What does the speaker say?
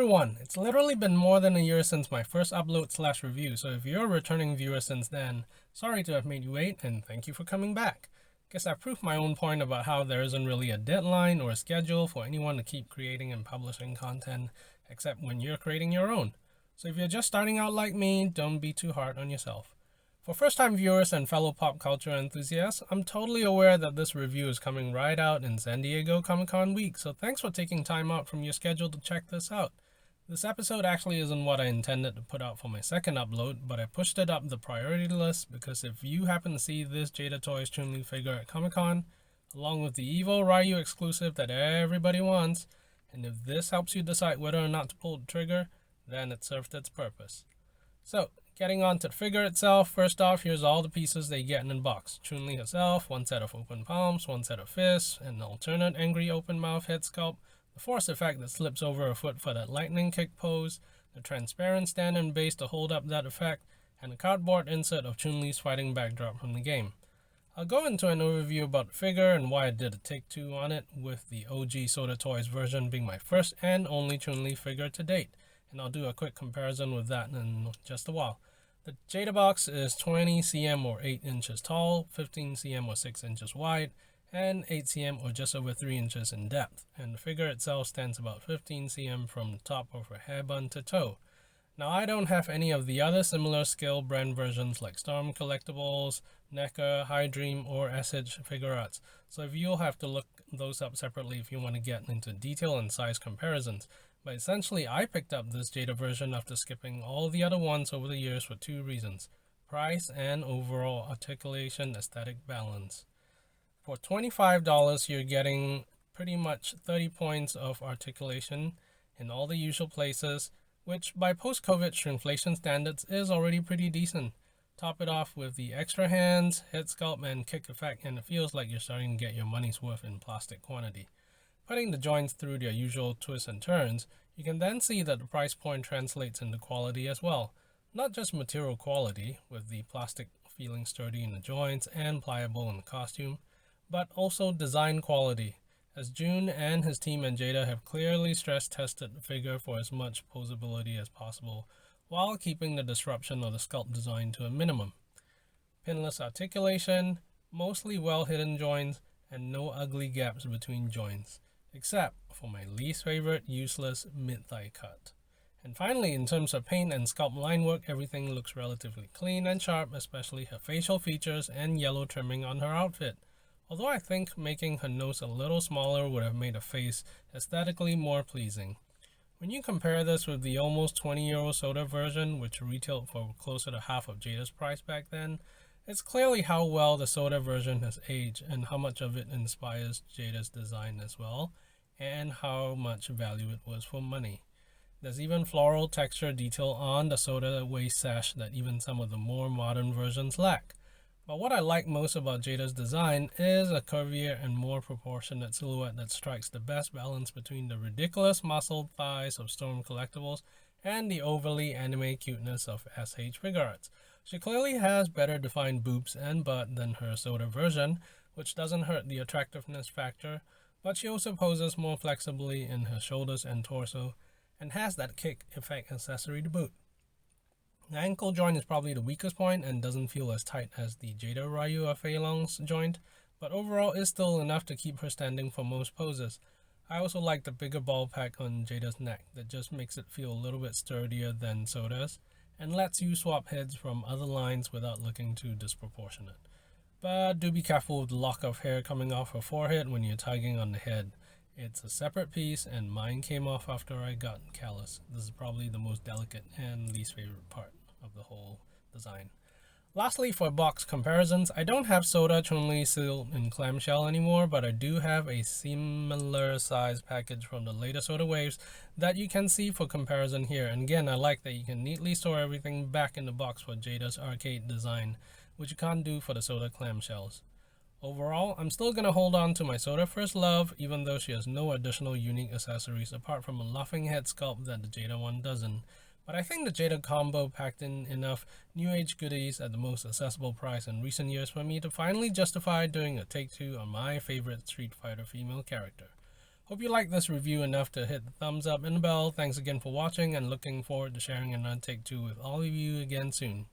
everyone, it's literally been more than a year since my first upload/review, so if you're a returning viewer since then, sorry to have made you wait and thank you for coming back. Guess I proved my own point about how there isn't really a deadline or a schedule for anyone to keep creating and publishing content, except when you're creating your own. So if you're just starting out like me, don't be too hard on yourself. For first-time viewers and fellow pop culture enthusiasts, I'm totally aware that this review is coming right out in San Diego Comic-Con week, so thanks for taking time out from your schedule to check this out. This episode actually isn't what I intended to put out for my second upload, but I pushed it up the priority list because if you happen to see this Jada Toys Chun-Li figure at Comic-Con, along with the Evo Ryu exclusive that everybody wants, and if this helps you decide whether or not to pull the trigger, then it served its purpose. So, getting on to the figure itself, first off, here's all the pieces they get in the box. Chun-Li herself, one set of open palms, one set of fists, an alternate angry open mouth head sculpt, the force effect that slips over her foot for that lightning kick pose, the transparent stand and base to hold up that effect, and a cardboard insert of Chun-Li's fighting backdrop from the game. I'll go into an overview about the figure and why I did a take-two on it, with the OG SOTA Toys version being my first and only Chun-Li figure to date, and I'll do a quick comparison with that in just a while. The Jada box is 20 cm or 8 inches tall, 15 cm or 6 inches wide, and 8 cm or just over 3 inches in depth, and the figure itself stands about 15 cm from the top of her hairbun to toe. Now I don't have any of the other similar scale brand versions like Storm Collectibles, NECA, High Dream, or SH Figure Arts, so you'll have to look those up separately if you want to get into detail and size comparisons. But essentially, I picked up this Jada version after skipping all the other ones over the years for two reasons: price and overall articulation aesthetic balance. For $25, you're getting pretty much 30 points of articulation in all the usual places, which by post-COVID shrinkflation standards is already pretty decent. Top it off with the extra hands, head sculpt, and kick effect, and it feels like you're starting to get your money's worth in plastic quantity. Putting the joints through their usual twists and turns, you can then see that the price point translates into quality as well. Not just material quality, with the plastic feeling sturdy in the joints and pliable in the costume, but also design quality, as Jun and his team and Jada have clearly stress-tested the figure for as much posability as possible, while keeping the disruption of the sculpt design to a minimum. Pinless articulation, mostly well-hidden joints, and no ugly gaps between joints, except for my least favorite useless mid-thigh cut. And finally, in terms of paint and sculpt line work, everything looks relatively clean and sharp, especially her facial features and yellow trimming on her outfit. Although I think making her nose a little smaller would have made her face aesthetically more pleasing. When you compare this with the almost 20-year-old SOTA version, which retailed for closer to half of Jada's price back then, it's clearly how well the SOTA version has aged and how much of it inspires Jada's design as well, and how much value it was for money. There's even floral texture detail on the SOTA waist sash that even some of the more modern versions lack. But what I like most about Jada's design is a curvier and more proportionate silhouette that strikes the best balance between the ridiculous muscled thighs of Storm Collectibles and the overly anime cuteness of SH Figure Arts. She clearly has better defined boobs and butt than her SOTA version, which doesn't hurt the attractiveness factor, but she also poses more flexibly in her shoulders and torso, and has that kick effect accessory to boot. The ankle joint is probably the weakest point and doesn't feel as tight as the Jada Ryu or Fei Long's joint, but overall is still enough to keep her standing for most poses. I also like the bigger ball pack on Jada's neck that just makes it feel a little bit sturdier than SOTA's, and lets you swap heads from other lines without looking too disproportionate. But do be careful with the lock of hair coming off her forehead when you're tugging on the head. It's a separate piece, and mine came off after I got callus. This is probably the most delicate and least favorite part of the whole design. Lastly, for box comparisons, I don't have SOTA Chun-Li sealed in clamshell anymore, but I do have a similar size package from the later SOTA waves that you can see for comparison here. And again, I like that you can neatly store everything back in the box for Jada's arcade design, which you can't do for the SOTA clamshells. Overall, I'm still going to hold on to my SOTA first love, even though she has no additional unique accessories apart from a laughing head sculpt that the Jada one doesn't. But I think the Jada combo packed in enough new age goodies at the most accessible price in recent years for me to finally justify doing a take-two on my favorite Street Fighter female character. Hope you liked this review enough to hit the thumbs up and the bell. Thanks again for watching, and looking forward to sharing another take 2 with all of you again soon.